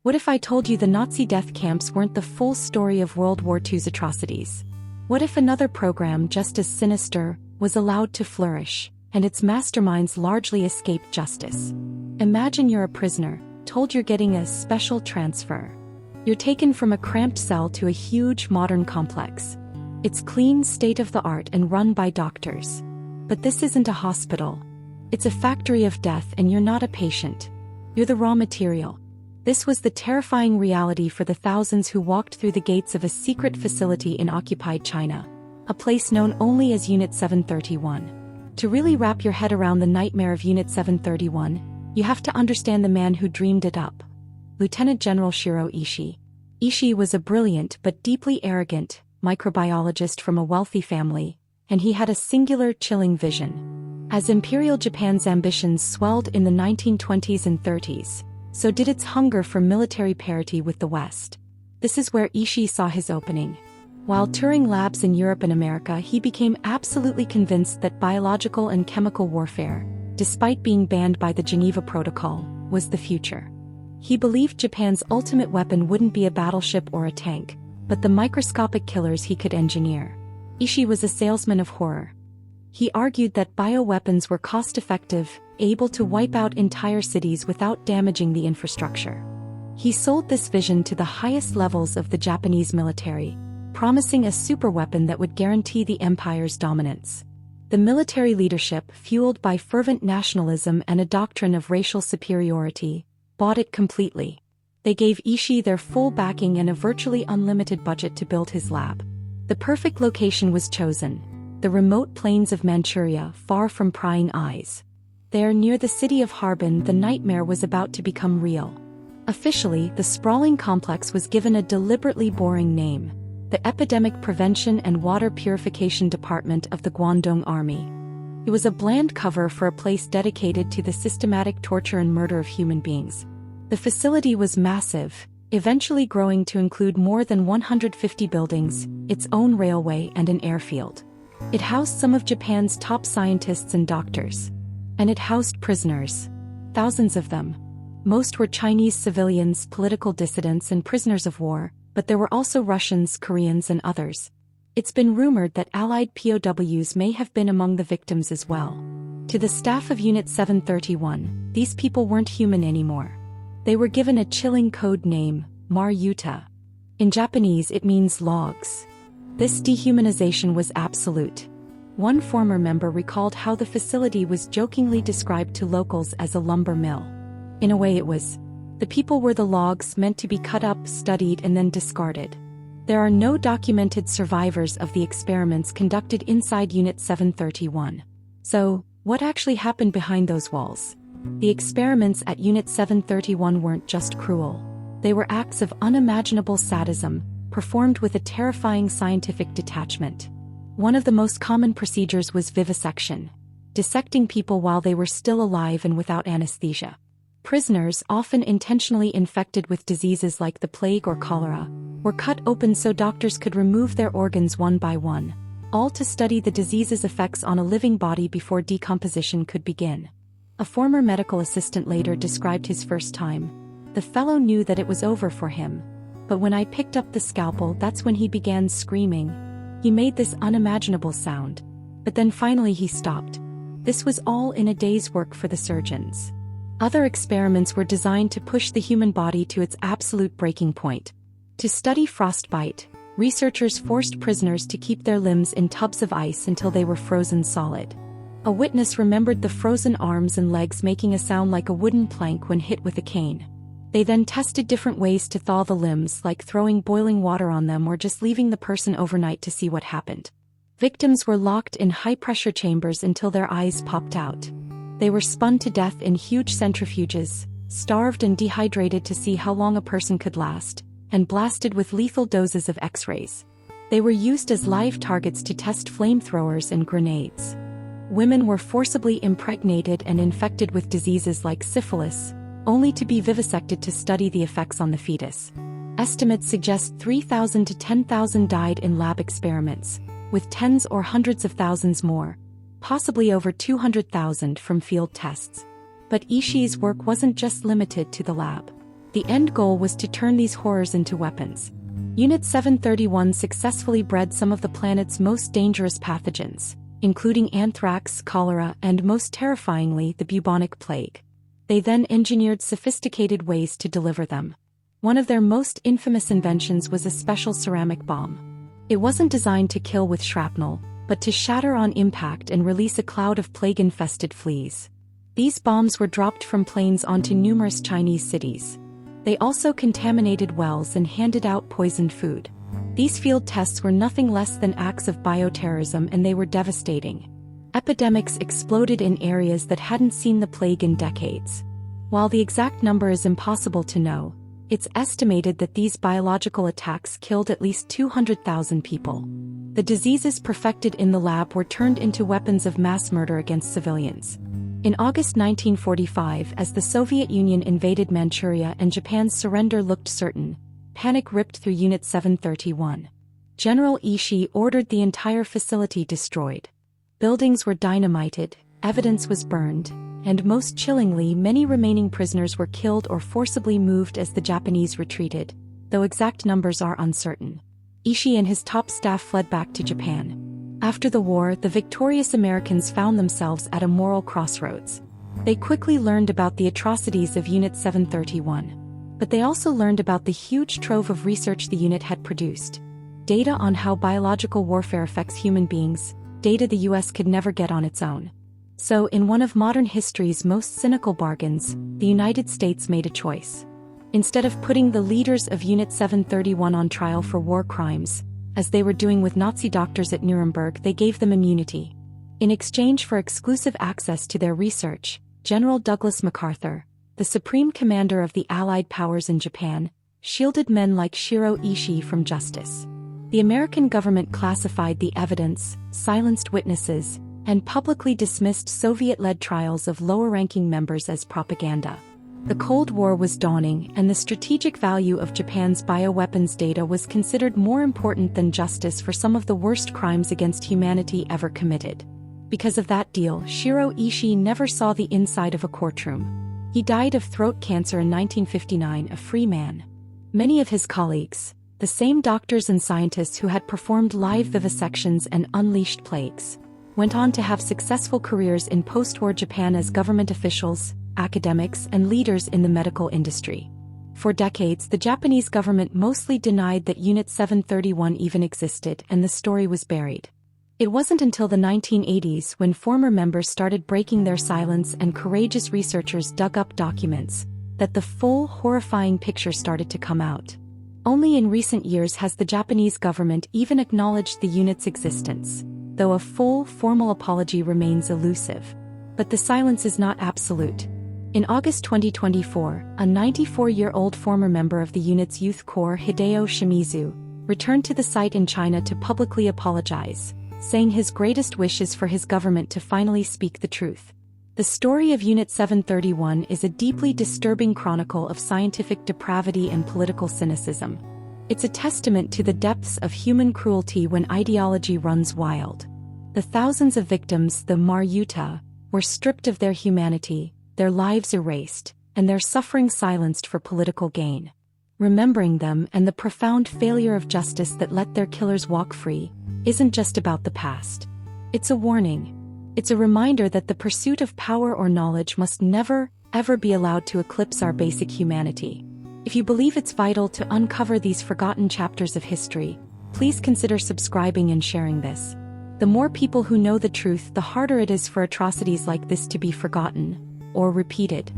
What if I told you the Nazi death camps weren't the full story of World War II's atrocities? What if another program just as sinister was allowed to flourish, and its masterminds largely escaped justice? Imagine you're a prisoner, told you're getting a special transfer. You're taken from a cramped cell to a huge modern complex. It's clean, state-of-the-art, and run by doctors. But this isn't a hospital. It's a factory of death, and you're not a patient. You're the raw material. This was the terrifying reality for the thousands who walked through the gates of a secret facility in occupied China, a place known only as Unit 731. To really wrap your head around the nightmare of Unit 731, you have to understand the man who dreamed it up. Lieutenant General Shirō Ishii. Ishii was a brilliant but deeply arrogant microbiologist from a wealthy family, and he had a singular, chilling vision. As Imperial Japan's ambitions swelled in the 1920s and 30s, so did its hunger for military parity with the West. This is where Ishii saw his opening. While touring labs in Europe and America, he became absolutely convinced that biological and chemical warfare, despite being banned by the Geneva Protocol, was the future. He believed Japan's ultimate weapon wouldn't be a battleship or a tank, but the microscopic killers he could engineer. Ishii was a salesman of horror. He argued that bioweapons were cost-effective, able to wipe out entire cities without damaging the infrastructure. He sold this vision to the highest levels of the Japanese military, promising a superweapon that would guarantee the empire's dominance. The military leadership, fueled by fervent nationalism and a doctrine of racial superiority, bought it completely. They gave Ishii their full backing and a virtually unlimited budget to build his lab. The perfect location was chosen: the remote plains of Manchuria, far from prying eyes. There, near the city of Harbin, the nightmare was about to become real. Officially, the sprawling complex was given a deliberately boring name: the Epidemic Prevention and Water Purification Department of the Guangdong Army. It was a bland cover for a place dedicated to the systematic torture and murder of human beings. The facility was massive, eventually growing to include more than 150 buildings, its own railway, and an airfield. It housed some of Japan's top scientists and doctors. And it housed prisoners. Thousands of them. Most were Chinese civilians, political dissidents, and prisoners of war, but there were also Russians, Koreans, and others. It's been rumored that Allied POWs may have been among the victims as well. To the staff of Unit 731, these people weren't human anymore. They were given a chilling code name, Mar-Yuta. In Japanese, it means logs. This dehumanization was absolute. One former member recalled how the facility was jokingly described to locals as a lumber mill. In a way it was. The people were the logs meant to be cut up, studied, and then discarded. There are no documented survivors of the experiments conducted inside Unit 731. So, what actually happened behind those walls? The experiments at Unit 731 weren't just cruel. They were acts of unimaginable sadism, performed with a terrifying scientific detachment. One of the most common procedures was vivisection, dissecting people while they were still alive and without anesthesia. Prisoners, often intentionally infected with diseases like the plague or cholera, were cut open so doctors could remove their organs one by one, all to study the disease's effects on a living body before decomposition could begin. A former medical assistant later described his first time. The fellow knew that it was over for him. But when I picked up the scalpel, that's when he began screaming. He made this unimaginable sound. But then finally he stopped. This was all in a day's work for the surgeons. Other experiments were designed to push the human body to its absolute breaking point. To study frostbite, researchers forced prisoners to keep their limbs in tubs of ice until they were frozen solid. A witness remembered the frozen arms and legs making a sound like a wooden plank when hit with a cane. They then tested different ways to thaw the limbs, like throwing boiling water on them or just leaving the person overnight to see what happened. Victims were locked in high-pressure chambers until their eyes popped out. They were spun to death in huge centrifuges, starved and dehydrated to see how long a person could last, and blasted with lethal doses of X-rays. They were used as live targets to test flamethrowers and grenades. Women were forcibly impregnated and infected with diseases like syphilis, only to be vivisected to study the effects on the fetus. Estimates suggest 3,000 to 10,000 died in lab experiments, with tens or hundreds of thousands more, possibly over 200,000 from field tests. But Ishii's work wasn't just limited to the lab. The end goal was to turn these horrors into weapons. Unit 731 successfully bred some of the planet's most dangerous pathogens, including anthrax, cholera, and most terrifyingly, the bubonic plague. They then engineered sophisticated ways to deliver them. One of their most infamous inventions was a special ceramic bomb. It wasn't designed to kill with shrapnel, but to shatter on impact and release a cloud of plague-infested fleas. These bombs were dropped from planes onto numerous Chinese cities. They also contaminated wells and handed out poisoned food. These field tests were nothing less than acts of bioterrorism, and they were devastating. Epidemics exploded in areas that hadn't seen the plague in decades. While the exact number is impossible to know, it's estimated that these biological attacks killed at least 200,000 people. The diseases perfected in the lab were turned into weapons of mass murder against civilians. In August 1945, as the Soviet Union invaded Manchuria and Japan's surrender looked certain, panic ripped through Unit 731. General Ishii ordered the entire facility destroyed. Buildings were dynamited, evidence was burned, and most chillingly, many remaining prisoners were killed or forcibly moved as the Japanese retreated, though exact numbers are uncertain. Ishii and his top staff fled back to Japan. After the war, the victorious Americans found themselves at a moral crossroads. They quickly learned about the atrocities of Unit 731. But they also learned about the huge trove of research the unit had produced. Data on how biological warfare affects human beings, data the US could never get on its own. So, in one of modern history's most cynical bargains, the United States made a choice. Instead of putting the leaders of Unit 731 on trial for war crimes, as they were doing with Nazi doctors at Nuremberg, they gave them immunity. In exchange for exclusive access to their research, General Douglas MacArthur, the supreme commander of the Allied powers in Japan, shielded men like Shirō Ishii from justice. The American government classified the evidence, silenced witnesses, and publicly dismissed Soviet-led trials of lower-ranking members as propaganda. The Cold War was dawning, and the strategic value of Japan's bioweapons data was considered more important than justice for some of the worst crimes against humanity ever committed. Because of that deal, Shiro Ishii never saw the inside of a courtroom. He died of throat cancer in 1959, a free man. Many of his colleagues, the same doctors and scientists who had performed live vivisections and unleashed plagues, went on to have successful careers in post-war Japan as government officials, academics, and leaders in the medical industry. For decades, the Japanese government mostly denied that Unit 731 even existed, and the story was buried. It wasn't until the 1980s when former members started breaking their silence and courageous researchers dug up documents that the full, horrifying picture started to come out. Only in recent years has the Japanese government even acknowledged the unit's existence, though a full, formal apology remains elusive. But the silence is not absolute. In August 2024, a 94-year-old former member of the unit's youth corps, Hideo Shimizu, returned to the site in China to publicly apologize, saying his greatest wish is for his government to finally speak the truth. The story of Unit 731 is a deeply disturbing chronicle of scientific depravity and political cynicism. It's a testament to the depths of human cruelty when ideology runs wild. The thousands of victims, the Maryuta, were stripped of their humanity, their lives erased, and their suffering silenced for political gain. Remembering them and the profound failure of justice that let their killers walk free isn't just about the past. It's a warning. It's a reminder that the pursuit of power or knowledge must never, ever be allowed to eclipse our basic humanity. If you believe it's vital to uncover these forgotten chapters of history, please consider subscribing and sharing this. The more people who know the truth, the harder it is for atrocities like this to be forgotten or repeated.